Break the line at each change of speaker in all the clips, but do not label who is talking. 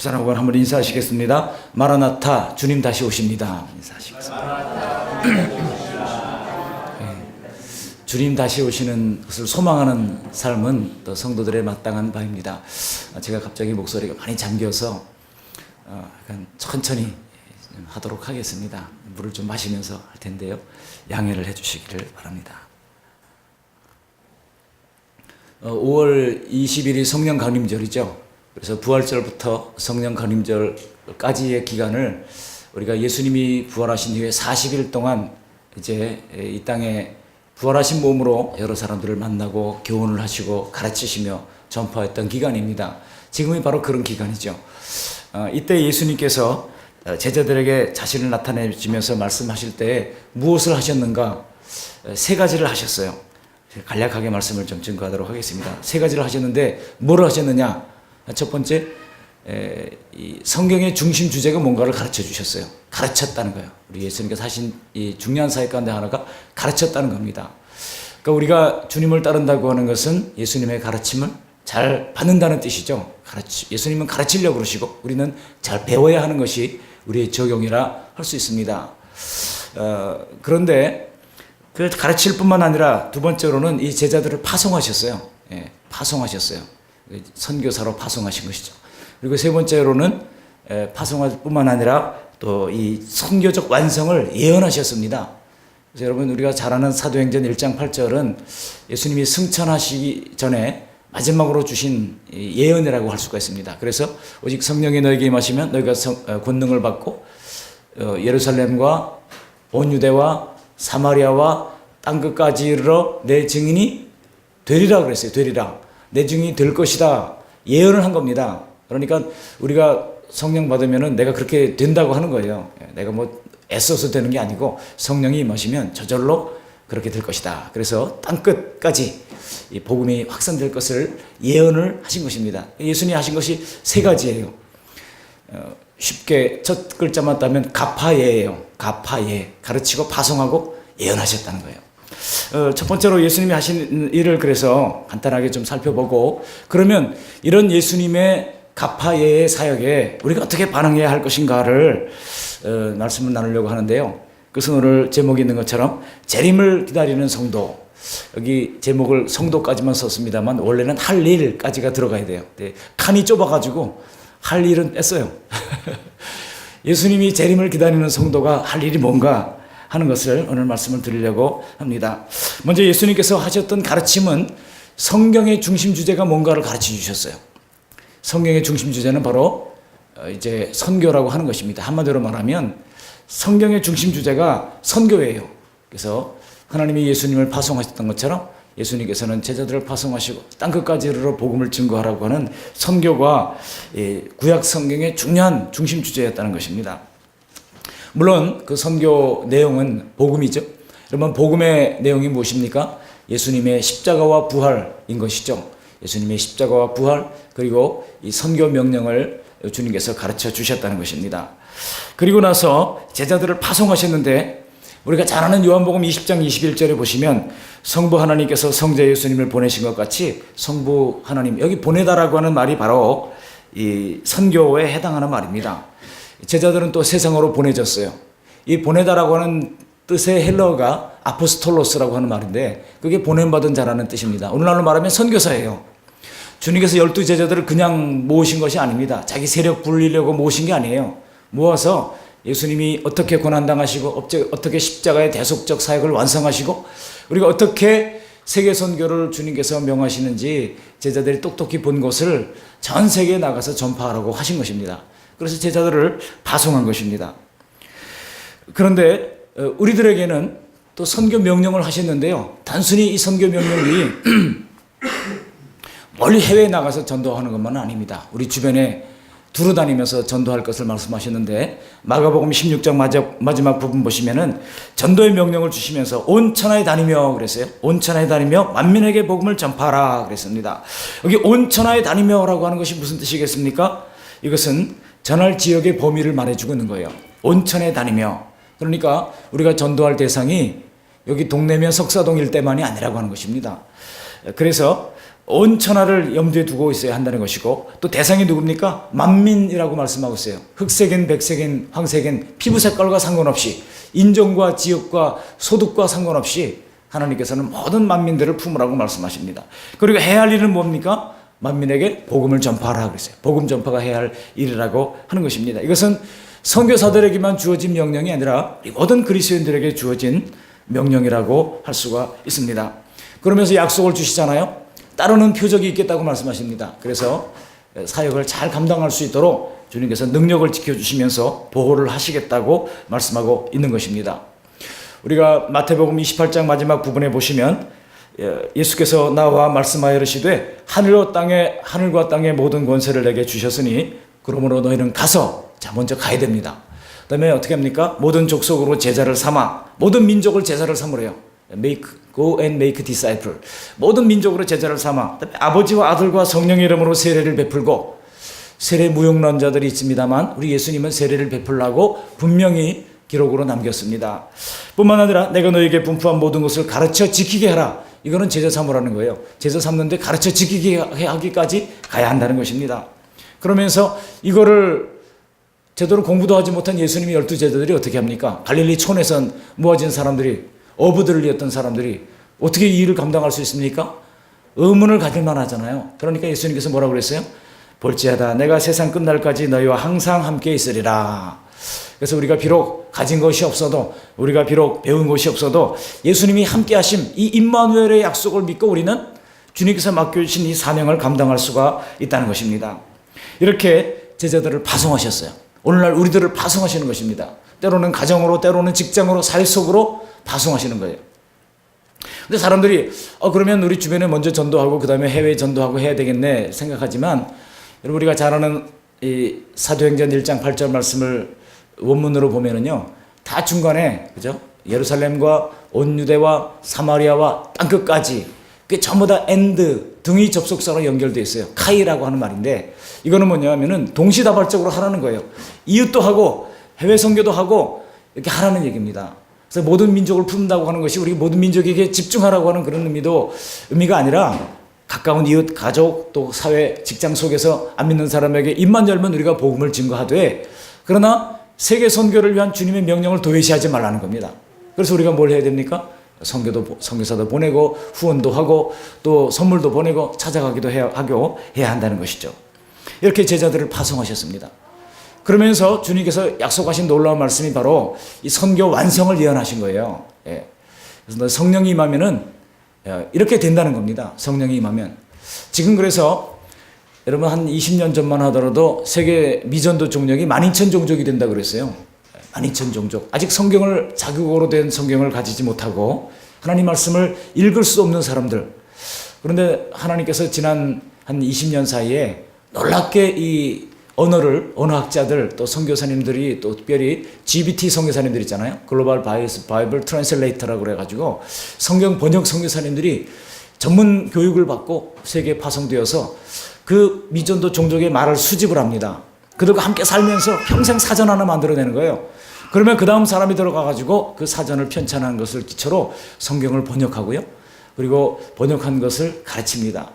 집사람과 한번 인사하시겠습니다. 마라나타, 주님 다시 오십니다. 인사하시겠습니다. 주님 다시 오시는 것을 소망하는 삶은 또 성도들의 마땅한 바입니다. 제가 갑자기 목소리가 많이 잠겨서 약간 천천히 하도록 하겠습니다. 물을 좀 마시면서 할 텐데요. 양해를 해주시기를 바랍니다. 5월 20일이 성령 강림절이죠. 그래서 부활절부터 성령 강림절까지의 기간을 우리가 예수님이 부활하신 이후에 40일 동안 이제 이 땅에 부활하신 몸으로 여러 사람들을 만나고 교훈을 하시고 가르치시며 전파했던 기간입니다. 지금이 바로 그런 기간이죠. 이때 예수님께서 제자들에게 자신을 나타내시면서 말씀하실 때 무엇을 하셨는가? 세 가지를 하셨어요. 간략하게 말씀을 좀 증거하도록 하겠습니다. 세 가지를 하셨는데 뭐를 하셨느냐? 첫 번째, 이 성경의 중심 주제가 뭔가를 가르쳐 주셨어요. 가르쳤다는 거예요. 우리 예수님께서 하신 이 중요한 사역 가운데 하나가 가르쳤다는 겁니다. 그러니까 우리가 주님을 따른다고 하는 것은 예수님의 가르침을 잘 받는다는 뜻이죠. 예수님은 가르치려고 그러시고 우리는 잘 배워야 하는 것이 우리의 적용이라 할 수 있습니다. 그런데 그 가르칠 뿐만 아니라 두 번째로는 이 제자들을 파송하셨어요. 파송하셨어요. 선교사로 파송하신 것이죠. 그리고 세 번째로는 파송할 뿐만 아니라 또 이 선교적 완성을 예언하셨습니다. 그래서 여러분 우리가 잘 아는 사도행전 1장 8절은 예수님이 승천하시기 전에 마지막으로 주신 예언이라고 할 수가 있습니다. 그래서 오직 성령이 너에게 임하시면 너희가 권능을 받고 예루살렘과 온 유대와 사마리아와 땅끝까지 이르러 내 증인이 되리라 그랬어요. 되리라. 내 증인이 될 것이다. 예언을 한 겁니다. 그러니까 우리가 성령 받으면은 내가 그렇게 된다고 하는 거예요. 내가 뭐 애써서 되는 게 아니고 성령이 임하시면 저절로 그렇게 될 것이다. 그래서 땅끝까지 이 복음이 확산될 것을 예언을 하신 것입니다. 예수님이 하신 것이 세 가지예요. 쉽게 첫 글자만 따면 가파예예요. 가파예. 가르치고 파송하고 예언하셨다는 거예요. 첫 번째로 예수님이 하신 일을 그래서 간단하게 좀 살펴보고 그러면 이런 예수님의 가파예의 사역에 우리가 어떻게 반응해야 할 것인가를 말씀을 나누려고 하는데요. 그것은 오늘 제목이 있는 것처럼 재림을 기다리는 성도. 여기 제목을 성도까지만 썼습니다만 원래는 할 일까지가 들어가야 돼요. 칸이 좁아가지고 할 일은 뺐어요. 예수님이 재림을 기다리는 성도가 할 일이 뭔가 하는 것을 오늘 말씀을 드리려고 합니다. 먼저 예수님께서 하셨던 가르침은 성경의 중심 주제가 뭔가를 가르쳐 주셨어요. 성경의 중심 주제는 바로 이제 선교라고 하는 것입니다. 한마디로 말하면 성경의 중심 주제가 선교예요. 그래서 하나님이 예수님을 파송하셨던 것처럼 예수님께서는 제자들을 파송하시고 땅끝까지 이르러 복음을 증거하라고 하는 선교가 구약 성경의 중요한 중심 주제였다는 것입니다. 물론 그 선교 내용은 복음이죠. 여러분 복음의 내용이 무엇입니까? 예수님의 십자가와 부활인 것이죠. 예수님의 십자가와 부활 그리고 이 선교 명령을 주님께서 가르쳐 주셨다는 것입니다. 그리고 나서 제자들을 파송하셨는데 우리가 잘 아는 요한복음 20장 21절에 보시면 성부 하나님께서 성자 예수님을 보내신 것 같이 성부 하나님 여기 보내다라고 하는 말이 바로 이 선교에 해당하는 말입니다. 제자들은 또 세상으로 보내졌어요. 이 보내다라고 하는 뜻의 헬러가 아포스톨로스라고 하는 말인데 그게 보냄받은 자라는 뜻입니다. 오늘날로 말하면 선교사예요. 주님께서 12제자들을 그냥 모으신 것이 아닙니다. 자기 세력 불리려고 모으신 게 아니에요. 모아서 예수님이 어떻게 고난당하시고 어떻게 십자가의 대속적 사역을 완성하시고 우리가 어떻게 세계 선교를 주님께서 명하시는지 제자들이 똑똑히 본 것을 전 세계에 나가서 전파하라고 하신 것입니다. 그래서 제자들을 파송한 것입니다. 그런데 우리들에게는 또 선교 명령을 하셨는데요. 단순히 이 선교 명령이 멀리 해외에 나가서 전도하는 것만은 아닙니다. 우리 주변에 두루다니면서 전도할 것을 말씀하셨는데 마가복음 16장 마지막 부분 보시면은 전도의 명령을 주시면서 온 천하에 다니며 그랬어요. 온 천하에 다니며 만민에게 복음을 전파하라 그랬습니다. 여기 온 천하에 다니며라고 하는 것이 무슨 뜻이겠습니까? 이것은 전할 지역의 범위를 말해주고 있는 거예요. 온 천하에 다니며 그러니까 우리가 전도할 대상이 여기 동네면 석사동 일대만이 아니라고 하는 것입니다. 그래서 온 천하를 염두에 두고 있어야 한다는 것이고, 또 대상이 누굽니까? 만민이라고 말씀하고 있어요. 흑색인, 백색인, 황색인, 피부 색깔과 상관없이, 인종과 지역과 소득과 상관없이 하나님께서는 모든 만민들을 품으라고 말씀하십니다. 그리고 해야 할 일은 뭡니까? 만민에게 복음을 전파하라 그랬어요. 복음 전파가 해야 할 일이라고 하는 것입니다. 이것은 선교사들에게만 주어진 명령이 아니라 모든 그리스도인들에게 주어진 명령이라고 할 수가 있습니다. 그러면서 약속을 주시잖아요. 따르는 표적이 있겠다고 말씀하십니다. 그래서 사역을 잘 감당할 수 있도록 주님께서 능력을 지켜주시면서 보호를 하시겠다고 말씀하고 있는 것입니다. 우리가 마태복음 28장 마지막 부분에 보시면 예수께서 나와 말씀하여 이르시되 하늘과 땅의 모든 권세를 내게 주셨으니 그러므로 너희는 가서, 자, 먼저 가야 됩니다. 그 다음에 어떻게 합니까? 모든 족속으로 제자를 삼아, 모든 민족을 제자를 삼으래요. Go and make disciple. 모든 민족으로 제자를 삼아, 그다음에 아버지와 아들과 성령의 이름으로 세례를 베풀고, 세례 무용론자들이 있습니다만 우리 예수님은 세례를 베풀라고 분명히 기록으로 남겼습니다. 뿐만 아니라 내가 너에게 분부한 모든 것을 가르쳐 지키게 하라. 이거는 제자 삼으라는 거예요. 제자 삼는데 가르쳐 지키게 하기까지 가야 한다는 것입니다. 그러면서 이거를 제대로 공부도 하지 못한 예수님의 12제자들이 어떻게 합니까? 갈릴리 촌에선 모아진 사람들이, 어부들을 이었던 사람들이 어떻게 이 일을 감당할 수 있습니까? 의문을 가질만 하잖아요. 그러니까 예수님께서 뭐라고 그랬어요? 볼지어다 내가 세상 끝날까지 너희와 항상 함께 있으리라. 그래서 우리가 비록 가진 것이 없어도, 우리가 비록 배운 것이 없어도 예수님이 함께 하심, 이 임마누엘의 약속을 믿고 우리는 주님께서 맡겨주신 이 사명을 감당할 수가 있다는 것입니다. 이렇게 제자들을 파송하셨어요. 오늘날 우리들을 파송하시는 것입니다. 때로는 가정으로, 때로는 직장으로, 사회 속으로 파송하시는 거예요. 근데 사람들이 그러면 우리 주변에 먼저 전도하고 그 다음에 해외 전도하고 해야 되겠네 생각하지만, 여러분 우리가 잘 아는 이 사도행전 1장 8절 말씀을 원문으로 보면은요, 다 중간에, 그죠? 예루살렘과 온 유대와 사마리아와 땅끝까지, 그게 전부 다 엔드, 등이 접속사로 연결되어 있어요. 카이라고 하는 말인데, 이거는 뭐냐면은 동시다발적으로 하라는 거예요. 이웃도 하고 해외 선교도 하고 이렇게 하라는 얘기입니다. 그래서 모든 민족을 품는다고 하는 것이 우리 모든 민족에게 집중하라고 하는 그런 의미가 아니라, 가까운 이웃, 가족, 또 사회, 직장 속에서 안 믿는 사람에게 입만 열면 우리가 복음을 증거하되, 그러나 세계 선교를 위한 주님의 명령을 도외시하지 말라는 겁니다. 그래서 우리가 뭘 해야 됩니까? 선교사도 보내고 후원도 하고 또 선물도 보내고 찾아가기도 해야 한다는 것이죠. 이렇게 제자들을 파송하셨습니다. 그러면서 주님께서 약속하신 놀라운 말씀이 바로 이 선교 완성을 예언하신 거예요. 그래서 성령이 임하면은 이렇게 된다는 겁니다. 성령이 임하면. 지금 그래서 여러분 한 20년 전만 하더라도 세계 미전도 종족이 12,000종족이 된다 그랬어요. 12,000종족. 아직 성경을, 자국어로 된 성경을 가지지 못하고 하나님 말씀을 읽을 수 없는 사람들. 그런데 하나님께서 지난 한 20년 사이에 놀랍게 이 언어학자들, 또 선교사님들이, 또 특별히 GBT 선교사님들 있잖아요. 글로벌 바이블 트랜슬레이터라고 그래가지고 성경 번역 선교사님들이 전문 교육을 받고 세계에 파송되어서 그 미전도 종족의 말을 수집을 합니다. 그들과 함께 살면서 평생 사전 하나 만들어내는 거예요. 그러면 그 다음 사람이 들어가가지고 그 사전을 편찬한 것을 기초로 성경을 번역하고요. 그리고 번역한 것을 가르칩니다.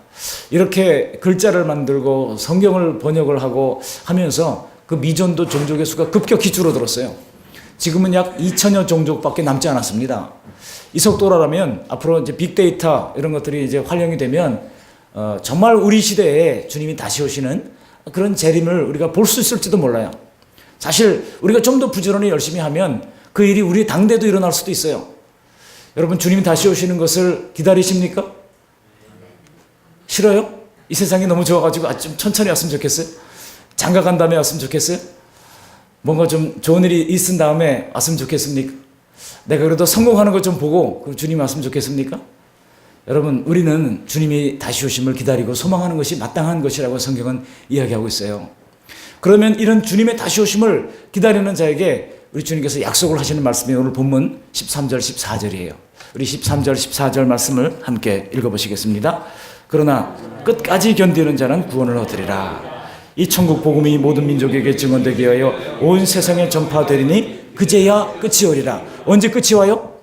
이렇게 글자를 만들고 성경을 번역을 하고 하면서 그 미전도 종족의 수가 급격히 줄어들었어요. 지금은 약 2,000여 종족밖에 남지 않았습니다. 이 속도라면 앞으로 이제 빅데이터 이런 것들이 이제 활용이 되면 정말 우리 시대에 주님이 다시 오시는 그런 재림을 우리가 볼 수 있을지도 몰라요. 사실 우리가 좀 더 부지런히 열심히 하면 그 일이 우리 당대도 일어날 수도 있어요. 여러분 주님이 다시 오시는 것을 기다리십니까? 싫어요? 이 세상이 너무 좋아가지고 좀 천천히 왔으면 좋겠어요? 장가 간 다음에 왔으면 좋겠어요? 뭔가 좀 좋은 일이 있은 다음에 왔으면 좋겠습니까? 내가 그래도 성공하는 것 좀 보고 그 주님 왔으면 좋겠습니까? 여러분 우리는 주님이 다시 오심을 기다리고 소망하는 것이 마땅한 것이라고 성경은 이야기하고 있어요. 그러면 이런 주님의 다시 오심을 기다리는 자에게 우리 주님께서 약속을 하시는 말씀이 오늘 본문 13절 14절이에요. 우리 13절 14절 말씀을 함께 읽어보시겠습니다. 그러나 끝까지 견디는 자는 구원을 얻으리라. 이 천국 복음이 모든 민족에게 증언되게 하여 온 세상에 전파되리니 그제야 끝이 오리라. 언제 끝이 와요?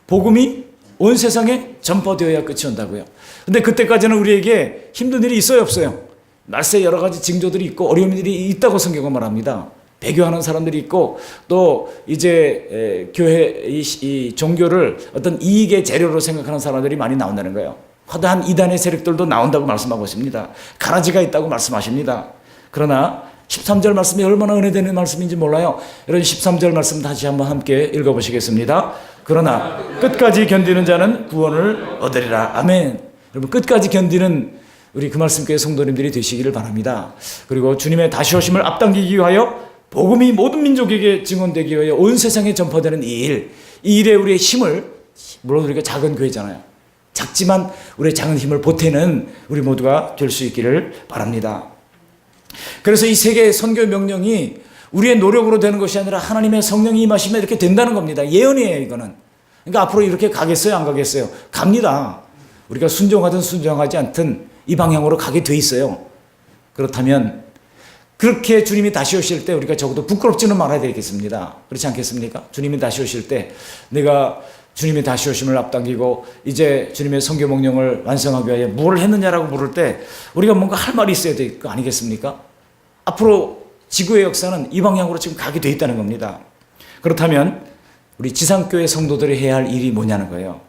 복음이 온 세상에 전파되어야 끝이 온다고요. 근데 그때까지는 우리에게 힘든 일이 있어요, 없어요? 말세 여러 가지 징조들이 있고 어려움들이 있다고 성경은 말합니다. 배교하는 사람들이 있고 또 이제 교회 이 종교를 어떤 이익의 재료로 생각하는 사람들이 많이 나온다는 거예요. 화다한 이단의 세력들도 나온다고 말씀하고 있습니다. 가라지가 있다고 말씀하십니다. 그러나 13절 말씀이 얼마나 은혜되는 말씀인지 몰라요. 여러분 13절 말씀 다시 한번 함께 읽어보시겠습니다. 그러나 끝까지 견디는 자는 구원을 얻으리라. 아멘. 여러분 끝까지 견디는 우리 그 말씀교회 성도님들이 되시기를 바랍니다. 그리고 주님의 다시 오심을 앞당기기 위하여 복음이 모든 민족에게 증언되기 위하여 온 세상에 전파되는 이 일에 우리의 힘을, 물론 우리가 작은 교회잖아요. 작지만 우리의 작은 힘을 보태는 우리 모두가 될 수 있기를 바랍니다. 그래서 이 세계 선교 명령이 우리의 노력으로 되는 것이 아니라 하나님의 성령이 임하시면 이렇게 된다는 겁니다. 예언이에요, 이거는. 그러니까 앞으로 이렇게 가겠어요, 안 가겠어요? 갑니다. 우리가 순종하든 순종하지 않든 이 방향으로 가게 돼 있어요. 그렇다면 그렇게 주님이 다시 오실 때 우리가 적어도 부끄럽지는 말아야 되겠습니다. 그렇지 않겠습니까? 주님이 다시 오실 때 내가 주님이 다시 오심을 앞당기고 이제 주님의 선교 명령을 완성하기 위하여 뭘 했느냐라고 물을 때 우리가 뭔가 할 말이 있어야 될 거 아니겠습니까? 앞으로 지구의 역사는 이 방향으로 지금 가게 돼 있다는 겁니다. 그렇다면 우리 지상교회 성도들이 해야 할 일이 뭐냐는 거예요.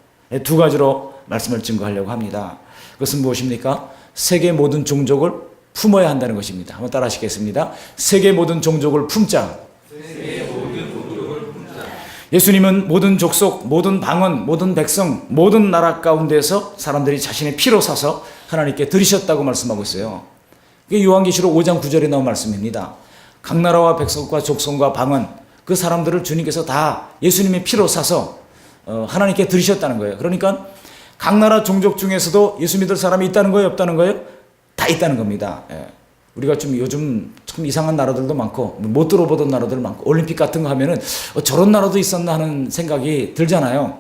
두 가지로 말씀을 증거하려고 합니다. 그것은 무엇입니까? 세계 모든 종족을 품어야 한다는 것입니다. 한번 따라 하시겠습니다. 세계 모든 종족을 품자. 예수님은 모든 족속, 모든 방언, 모든 백성, 모든 나라 가운데서 사람들이 자신의 피로 사서 하나님께 드리셨다고 말씀하고 있어요. 이게 요한계시록 5장 9절에 나온 말씀입니다. 각 나라와 백성과 족속과 방언, 그 사람들을 주님께서 다 예수님의 피로 사서 하나님께 드리셨다는 거예요. 그러니까 각 나라 종족 중에서도 예수 믿을 사람이 있다는 거예요, 없다는 거예요? 다 있다는 겁니다. 예. 우리가 좀 요즘 참 이상한 나라들도 많고 못 들어보던 나라들 많고 올림픽 같은 거 하면은 저런 나라도 있었나 하는 생각이 들잖아요.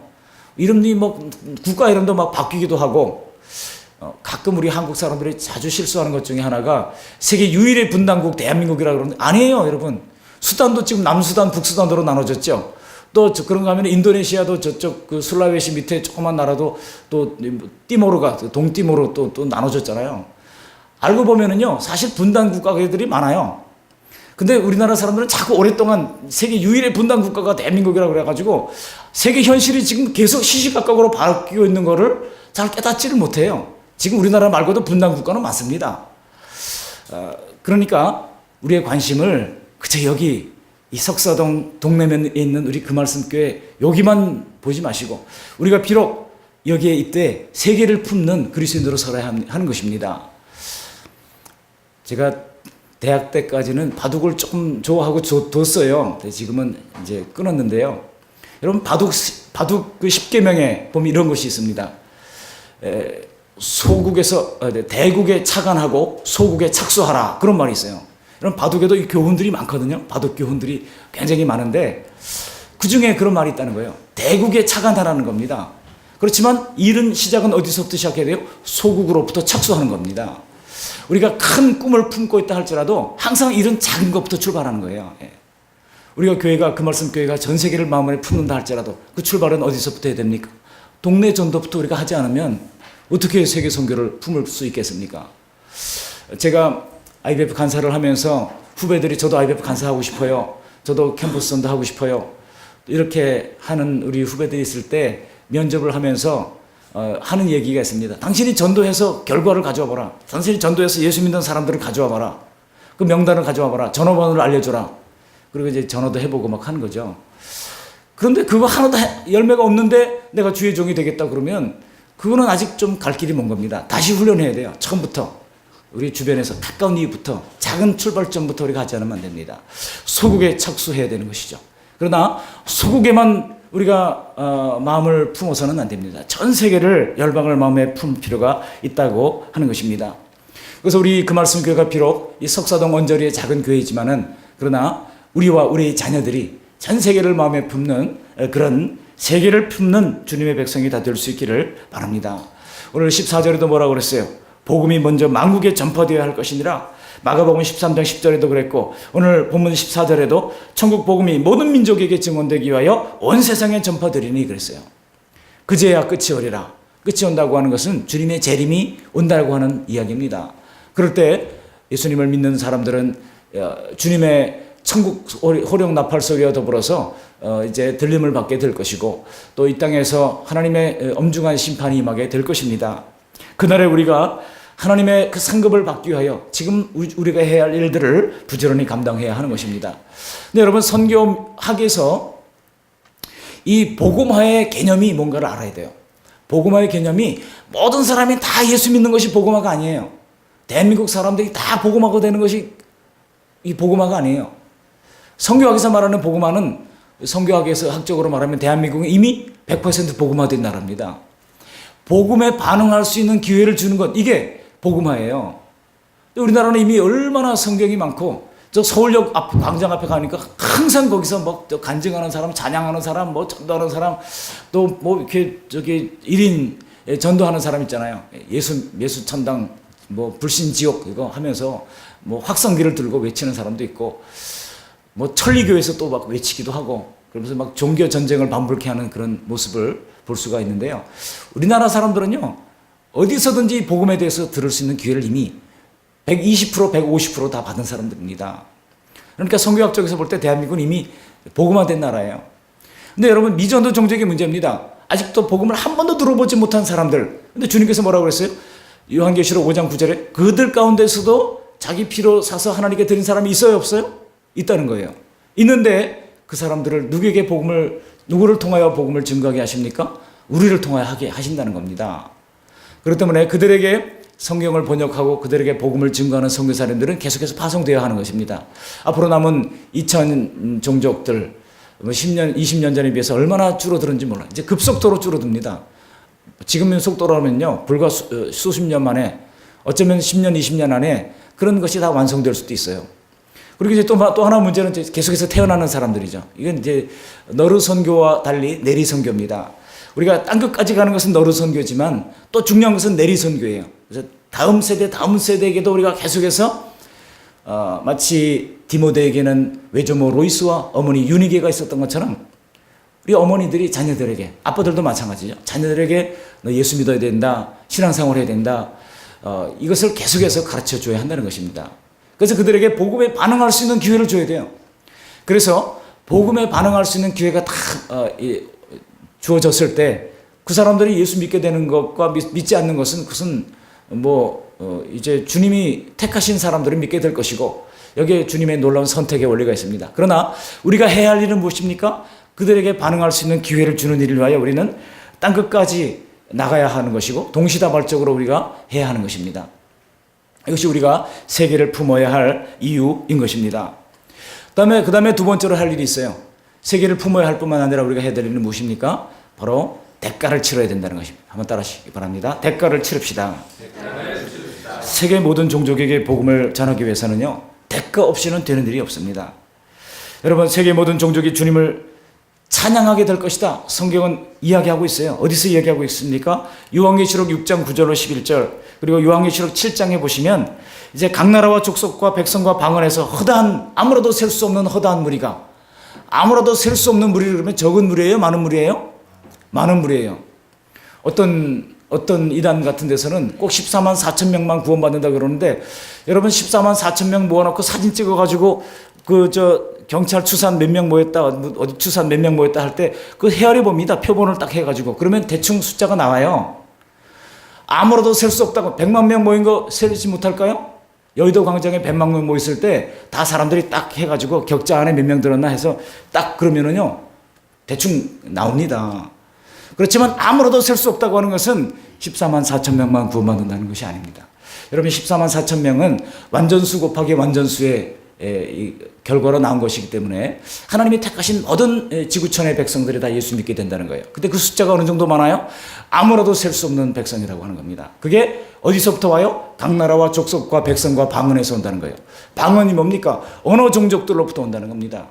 이름이 뭐 국가 이름도 막 바뀌기도 하고 가끔 우리 한국 사람들이 자주 실수하는 것 중에 하나가 세계 유일의 분단국 대한민국이라고 그러는데 아니에요, 여러분. 수단도 지금 남수단, 북수단으로 나눠졌죠. 또 그런 거 하면 인도네시아도 저쪽 그 술라웨시 밑에 조그만 나라도 또 띠모르가 동띠모르 또 나눠졌잖아요. 알고 보면은요, 사실 분단 국가들이 많아요. 근데 우리나라 사람들은 자꾸 오랫동안 세계 유일의 분단 국가가 대한민국이라고 그래가지고 세계 현실이 지금 계속 시시각각으로 바뀌고 있는 거를 잘 깨닫지를 못해요. 지금 우리나라 말고도 분단 국가는 많습니다. 그러니까 우리의 관심을 그저 여기 이 석사동 동네면에 있는 우리 그 말씀교회 여기만 보지 마시고 우리가 비록 여기에 이때 세계를 품는 그리스도인으로 살아야 하는 것입니다. 제가 대학 때까지는 바둑을 조금 좋아하고 뒀어요. 지금은 이제 끊었는데요. 여러분 바둑 그 10계명에 보면 이런 것이 있습니다. 소국에서 대국에 착안하고 소국에 착수하라 그런 말이 있어요. 여러분 바둑에도 이 교훈들이 많거든요. 바둑 교훈들이 굉장히 많은데 그 중에 그런 말이 있다는 거예요. 대국에 착안하라는 겁니다. 그렇지만 일은 시작은 어디서부터 시작해야 돼요? 소국으로부터 착수하는 겁니다. 우리가 큰 꿈을 품고 있다 할지라도 항상 일은 작은 것부터 출발하는 거예요. 우리가 교회가 그 말씀 교회가 전 세계를 마음에 품는다 할지라도 그 출발은 어디서부터 해야 됩니까? 동네 전도부터 우리가 하지 않으면 어떻게 세계 선교를 품을 수 있겠습니까? 제가 IBF 간사를 하면서 후배들이 저도 IBF 간사하고 싶어요. 저도 캠퍼스 전도 하고 싶어요. 이렇게 하는 우리 후배들이 있을 때 면접을 하면서 하는 얘기가 있습니다. 당신이 전도해서 결과를 가져와 봐라. 당신이 전도해서 예수 믿는 사람들을 가져와 봐라. 그 명단을 가져와 봐라. 전화번호를 알려줘라. 그리고 이제 전화도 해보고 막 하는 거죠. 그런데 그거 하나도 열매가 없는데 내가 주의 종이 되겠다 그러면 그거는 아직 좀 갈 길이 먼 겁니다. 다시 훈련해야 돼요. 처음부터. 우리 주변에서 가까운 이유부터 작은 출발점부터 우리가 하지 않으면 안 됩니다. 소국에 착수해야 되는 것이죠. 그러나 소국에만 우리가 마음을 품어서는 안 됩니다. 전 세계를 열방을 마음에 품을 필요가 있다고 하는 것입니다. 그래서 우리 그 말씀 교회가 비록 이 석사동 언저리의 작은 교회이지만은 그러나 우리와 우리의 자녀들이 전 세계를 마음에 품는 그런 세계를 품는 주님의 백성이 다 될 수 있기를 바랍니다. 오늘 14절에도 뭐라고 그랬어요? 복음이 먼저 만국에 전파되어야 할 것이니라. 마가복음 13장 10절에도 그랬고 오늘 본문 14절에도 천국 복음이 모든 민족에게 증언되기 위하여 온 세상에 전파되리니 그랬어요. 그제야 끝이 오리라. 끝이 온다고 하는 것은 주님의 재림이 온다고 하는 이야기입니다. 그럴 때 예수님을 믿는 사람들은 주님의 천국 호령 나팔 소리와 더불어서 이제 들림을 받게 될 것이고, 또 이 땅에서 하나님의 엄중한 심판이 임하게 될 것입니다. 그날에 우리가 하나님의 그 상급을 받기 위하여 지금 우리가 해야 할 일들을 부지런히 감당해야 하는 것입니다. 근데 여러분, 선교학에서 이 복음화의 개념이 뭔가를 알아야 돼요. 복음화의 개념이 모든 사람이 다 예수 믿는 것이 복음화가 아니에요. 대한민국 사람들이 다 복음화가 되는 것이 이 복음화가 아니에요. 선교학에서 말하는 복음화는, 선교학에서 학적으로 말하면 대한민국은 이미 100% 복음화된 나라입니다. 복음에 반응할 수 있는 기회를 주는 것, 이게 복음화예요. 우리나라는 이미 얼마나 성경이 많고, 저 서울역 광장 앞에 가니까 항상 거기서 뭐 간증하는 사람, 찬양하는 사람, 뭐 전도하는 사람, 또 뭐 이렇게 저기 1인 전도하는 사람 있잖아요. 예수 천당, 뭐 불신 지옥 이거 하면서 뭐 확성기를 들고 외치는 사람도 있고, 뭐 천리교에서 또 막 외치기도 하고, 그러면서 막 종교 전쟁을 반복케 하는 그런 모습을 볼 수가 있는데요. 우리나라 사람들은요, 어디서든지 복음에 대해서 들을 수 있는 기회를 이미 120%, 150% 다 받은 사람들입니다. 그러니까 선교학 쪽에서 볼 때 대한민국은 이미 복음화된 나라예요. 근데 여러분, 미전도 종족의 문제입니다. 아직도 복음을 한 번도 들어보지 못한 사람들. 근데 주님께서 뭐라고 그랬어요? 요한계시록 5장 9절에 그들 가운데서도 자기 피로 사서 하나님께 드린 사람이 있어요, 없어요? 있다는 거예요. 있는데 그 사람들을 누구를 통하여 복음을 증거하게 하십니까? 우리를 통하여 하게 하신다는 겁니다. 그렇기 때문에 그들에게 성경을 번역하고 그들에게 복음을 증거하는 선교사님들은 계속해서 파송되어야 하는 것입니다. 앞으로 남은 2000 종족들, 10년, 20년 전에 비해서 얼마나 줄어드는지 몰라요. 이제 급속도로 줄어듭니다. 지금 속도라면요, 불과 수십 년 만에, 어쩌면 10년, 20년 안에 그런 것이 다 완성될 수도 있어요. 그리고 이제 또 하나 문제는 계속해서 태어나는 사람들이죠. 이건 이제 너르 선교와 달리 내리 선교입니다. 우리가 땅 끝까지 가는 것은 너르 선교지만 또 중요한 것은 내리 선교예요. 그래서 다음 세대에게도 우리가 계속해서 마치 디모데에게는 외조모 로이스와 어머니 유니게가 있었던 것처럼 우리 어머니들이 자녀들에게, 아빠들도 마찬가지죠. 자녀들에게 너 예수 믿어야 된다, 신앙생활 해야 된다, 이것을 계속해서 가르쳐 줘야 한다는 것입니다. 그래서 그들에게 복음에 반응할 수 있는 기회를 줘야 돼요. 그래서 복음에 반응할 수 있는 기회가 다 주어졌을 때 그 사람들이 예수 믿게 되는 것과 믿지 않는 것은 그것은 이제 주님이 택하신 사람들을 믿게 될 것이고, 여기에 주님의 놀라운 선택의 원리가 있습니다. 그러나 우리가 해야 할 일은 무엇입니까? 그들에게 반응할 수 있는 기회를 주는 일을 위하여 우리는 땅끝까지 나가야 하는 것이고, 동시다발적으로 우리가 해야 하는 것입니다. 이것이 우리가 세계를 품어야 할 이유인 것입니다. 그 다음에 두 번째로 할 일이 있어요. 세계를 품어야 할 뿐만 아니라 우리가 해야 될 일은 무엇입니까? 바로 대가를 치러야 된다는 것입니다. 한번 따라하시기 바랍니다. 대가를 치릅시다. 세계 모든 종족에게 복음을 전하기 위해서는요, 대가 없이는 되는 일이 없습니다. 여러분, 세계 모든 종족이 주님을 찬양하게 될 것이다, 성경은 이야기하고 있어요. 어디서 이야기하고 있습니까? 요한계시록 6장 9절로 11절, 그리고 요한계시록 7장에 보시면 이제 각 나라와 족속과 백성과 방언에서 허다한, 아무라도 셀 수 없는 허다한 무리가, 아무라도 셀 수 없는 무리, 그러면 적은 무리예요, 많은 무리예요? 많은 무리예요. 어떤 이단 같은 데서는 꼭 14만 4천 명만 구원받는다 그러는데, 여러분 14만 4천 명 모아놓고 사진 찍어가지고 경찰 추산 몇 명 모였다, 어디 추산 몇 명 모였다 할 때 그 헤아려 봅니다. 표본을 딱 해가지고. 그러면 대충 숫자가 나와요. 아무라도 셀 수 없다고. 100만 명 모인 거 세지 못할까요? 여의도 광장에 100만 명 모였을 때 다 사람들이 딱 해가지고 격자 안에 몇 명 들었나 해서 딱 그러면은요, 대충 나옵니다. 그렇지만 아무라도 셀 수 없다고 하는 것은 14만 4천 명만 구원받는다는 것이 아닙니다. 여러분, 14만 4천 명은 완전수 곱하기 완전수의 결과로 나온 것이기 때문에 하나님이 택하신 모든 지구촌의 백성들이 다 예수 믿게 된다는 거예요. 근데 그 숫자가 어느 정도 많아요? 아무라도 셀 수 없는 백성이라고 하는 겁니다. 그게 어디서부터 와요? 각 나라와 족속과 백성과 방언에서 온다는 거예요. 방언이 뭡니까? 언어 종족들로부터 온다는 겁니다.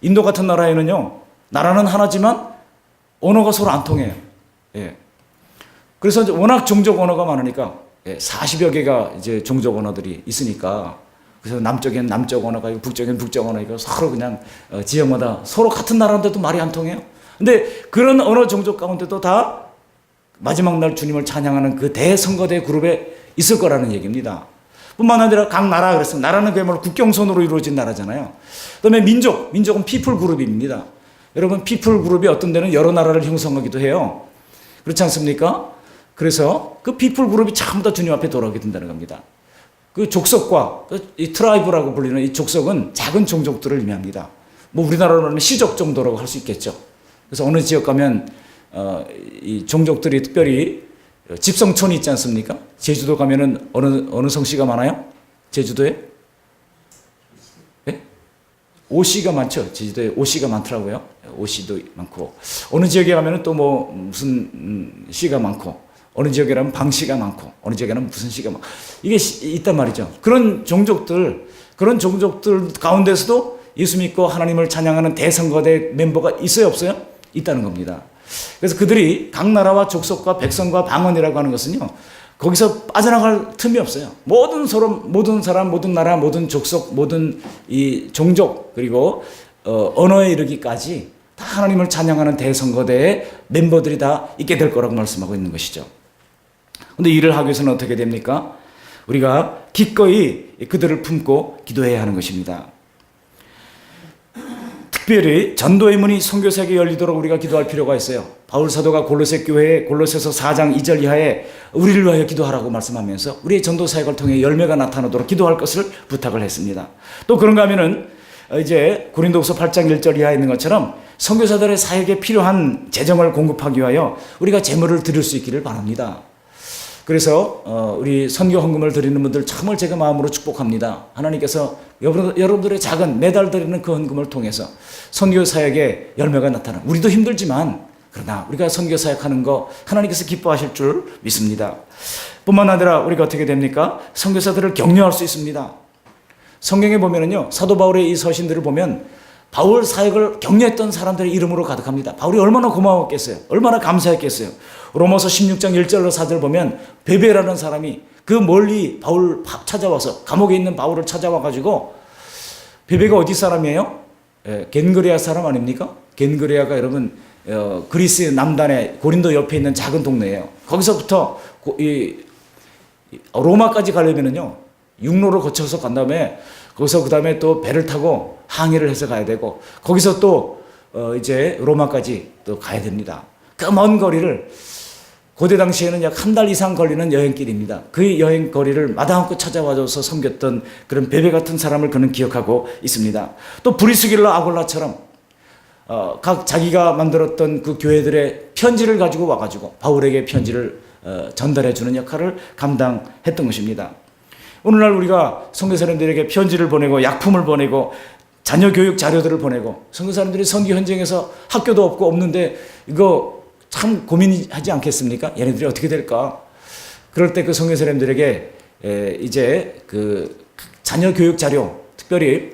인도 같은 나라에는요, 나라는 하나지만 언어가 서로 안 통해요. 예. 그래서 워낙 종족 언어가 많으니까 40여 개가 이제 종족 언어들이 있으니까, 그래서 남쪽엔 남쪽 언어가 있고 북쪽엔 북쪽 언어가 있고 서로 그냥 지역마다 서로 같은 나라인데도 말이 안 통해요. 근데 그런 어느 종족 가운데도 다 마지막 날 주님을 찬양하는 그 대선거대 그룹에 있을 거라는 얘기입니다. 뿐만 아니라 각 나라, 그랬습니다. 나라는 그야말로 국경선으로 이루어진 나라잖아요. 그 다음에 민족은 피플 그룹입니다. 여러분, 피플 그룹이 어떤 데는 여러 나라를 형성하기도 해요. 그렇지 않습니까? 그래서 그 피플 그룹이 전부 다 주님 앞에 돌아오게 된다는 겁니다. 그 족속과 이 트라이브라고 불리는 이 족속은 작은 종족들을 의미합니다. 뭐 우리나라로는 시족 정도라고 할 수 있겠죠. 그래서 어느 지역 가면 이 종족들이 특별히 집성촌이 있지 않습니까? 제주도 가면은 어느 성씨가 많아요? 제주도에? 네? 오씨가 많죠. 제주도에 오씨가 많더라고요. 오씨도 많고, 어느 지역에 가면은 또 뭐 무슨 씨가 많고, 어느 지역에는 방씨가 많고, 어느 지역에는 무슨 씨가 많고, 이게 있단 말이죠. 그런 종족들 가운데서도 예수 믿고 하나님을 찬양하는 대선거대 멤버가 있어요, 없어요? 있다는 겁니다. 그래서 그들이 각 나라와 족속과 백성과 방언이라고 하는 것은요, 거기서 빠져나갈 틈이 없어요. 모든 사람, 모든 나라, 모든 족속, 모든 이 종족, 그리고 언어에 이르기까지 다 하나님을 찬양하는 대선거대의 멤버들이 다 있게 될 거라고 말씀하고 있는 것이죠. 근데 일을 하기 위해서는 어떻게 됩니까? 우리가 기꺼이 그들을 품고 기도해야 하는 것입니다. 특별히 전도의 문이 선교사에게 열리도록 우리가 기도할 필요가 있어요. 바울 사도가 골로새 교회에 골로새서 4장 2절 이하에 우리를 위하여 기도하라고 말씀하면서 우리의 전도 사역을 통해 열매가 나타나도록 기도할 것을 부탁을 했습니다. 또 그런가 하면은 이제 고린도후서 8장 1절 이하에 있는 것처럼 선교사들의 사역에 필요한 재정을 공급하기 위하여 우리가 재물을 드릴 수 있기를 바랍니다. 그래서 우리 선교 헌금을 드리는 분들 참을 제가 마음으로 축복합니다. 하나님께서 여러분들의 작은 매달 드리는 그 헌금을 통해서 선교 사역에 열매가 나타나. 우리도 힘들지만 그러나 우리가 선교 사역하는 거 하나님께서 기뻐하실 줄 믿습니다. 뿐만 아니라 우리가 어떻게 됩니까? 선교사들을 격려할 수 있습니다. 성경에 보면은요, 사도 바울의 이 서신들을 보면 바울 사역을 격려했던 사람들의 이름으로 가득합니다. 바울이 얼마나 고마웠겠어요. 얼마나 감사했겠어요. 로마서 16장 1절로 4절 보면 베베라는 사람이 그 멀리 바울 찾아와서, 감옥에 있는 바울을 찾아와가지고, 베베가 어디 사람이에요? 겐그레아 사람 아닙니까? 겐그레아가 여러분 그리스 남단의 고린도 옆에 있는 작은 동네예요. 거기서부터 로마까지 가려면은요, 육로를 거쳐서 간 다음에 거기서 그 다음에 또 배를 타고 항해를 해서 가야 되고, 거기서 또 이제 로마까지 또 가야 됩니다. 그 먼 거리를 고대 당시에는 약 한 달 이상 걸리는 여행길입니다. 그 여행 거리를 마다않고 찾아와줘서 섬겼던 그런 베베 같은 사람을 그는 기억하고 있습니다. 또 브리스길라 아골라처럼 각 자기가 만들었던 그 교회들의 편지를 가지고 와가지고 바울에게 편지를 전달해주는 역할을 감당했던 것입니다. 오늘날 우리가 선교사님들에게 편지를 보내고 약품을 보내고 자녀 교육 자료들을 보내고, 선교사님들이 선교 현장에서 학교도 없고 없는데 이거 참 고민하지 않겠습니까? 얘네들이 어떻게 될까? 그럴 때 그 선교사님들에게 이제 그 자녀 교육 자료, 특별히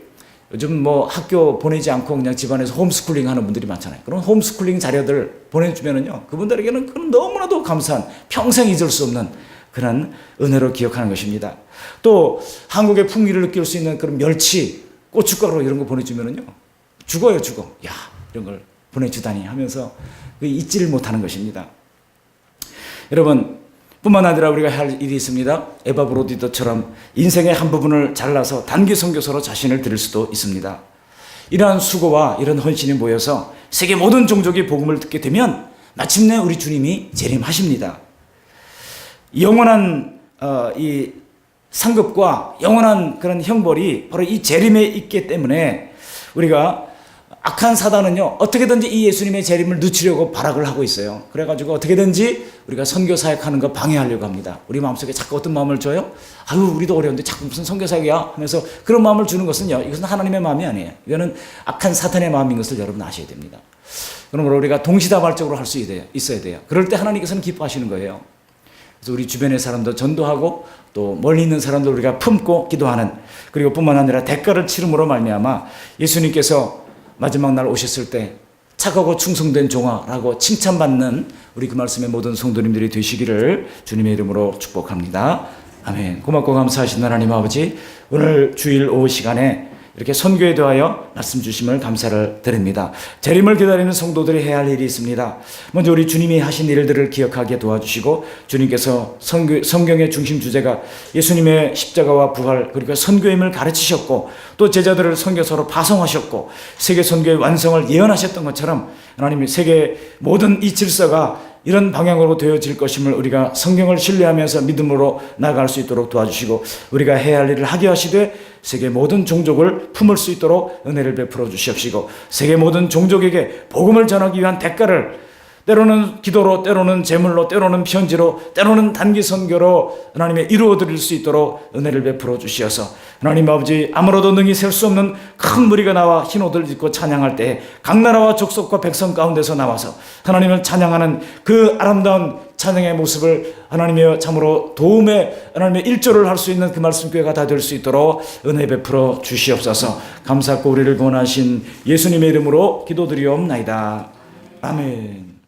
요즘 뭐 학교 보내지 않고 그냥 집안에서 홈스쿨링 하는 분들이 많잖아요. 그런 홈스쿨링 자료들 보내주면은요, 그분들에게는 그건 너무나도 감사한, 평생 잊을 수 없는 그런 은혜로 기억하는 것입니다. 또 한국의 풍미를 느낄 수 있는 그런 멸치, 고춧가루 이런 거 보내주면은요, 죽어. 야, 이런 걸 보내주다니 하면서 잊지를 못하는 것입니다. 여러분, 뿐만 아니라 우리가 할 일이 있습니다. 에바 브로디더처럼 인생의 한 부분을 잘라서 단기 선교사로 자신을 드릴 수도 있습니다. 이러한 수고와 이런 헌신이 모여서 세계 모든 종족이 복음을 듣게 되면 마침내 우리 주님이 재림하십니다. 영원한 이 상급과 영원한 그런 형벌이 바로 이 재림에 있기 때문에 우리가, 악한 사단은요, 어떻게든지 이 예수님의 재림을 늦추려고 발악을 하고 있어요. 그래가지고 어떻게든지 우리가 선교 사역하는 거 방해하려고 합니다. 우리 마음속에 자꾸 어떤 마음을 줘요? 아유, 우리도 어려운데 자꾸 무슨 선교 사역이야? 하면서 그런 마음을 주는 것은요, 이것은 하나님의 마음이 아니에요. 이거는 악한 사탄의 마음인 것을 여러분 아셔야 됩니다. 그러므로 우리가 동시다발적으로 할 수 있어야 돼요. 그럴 때 하나님께서는 기뻐하시는 거예요. 그래서 우리 주변의 사람도 전도하고 또 멀리 있는 사람도 우리가 품고 기도하는, 그리고 뿐만 아니라 대가를 치름으로 말미암아 예수님께서 마지막 날 오셨을 때 착하고 충성된 종아라고 칭찬받는 우리 그 말씀의 모든 성도님들이 되시기를 주님의 이름으로 축복합니다. 아멘. 고맙고 감사하신 하나님 아버지, 오늘 주일 오후 시간에 이렇게 선교에 대하여 말씀 주심을 감사를 드립니다. 재림을 기다리는 성도들이 해야 할 일이 있습니다. 먼저 우리 주님이 하신 일들을 기억하게 도와주시고, 주님께서 성경의 중심 주제가 예수님의 십자가와 부활 그리고 선교임을 가르치셨고, 또 제자들을 선교사로 파송하셨고 세계 선교의 완성을 예언하셨던 것처럼 하나님이 세계 모든 이 질서가 이런 방향으로 되어질 것임을 우리가 성경을 신뢰하면서 믿음으로 나아갈 수 있도록 도와주시고, 우리가 해야 할 일을 하게 하시되 세계 모든 종족을 품을 수 있도록 은혜를 베풀어 주시옵시고, 세계 모든 종족에게 복음을 전하기 위한 대가를 때로는 기도로, 때로는 제물로, 때로는 편지로, 때로는 단기 선교로 하나님의 이루어 드릴 수 있도록 은혜를 베풀어 주시어서, 하나님 아버지, 아무로도 능히 셀 수 없는 큰 무리가 나와 흰 옷을 입고 찬양할 때 각 나라와 족속과 백성 가운데서 나와서 하나님을 찬양하는 그 아름다운 찬양의 모습을 하나님의 참으로 도움의 하나님의 일조를 할 수 있는 그 말씀교회가 다 될 수 있도록 은혜 베풀어 주시옵소서. 감사하고 우리를 구원하신 예수님의 이름으로 기도드리옵나이다. 아멘.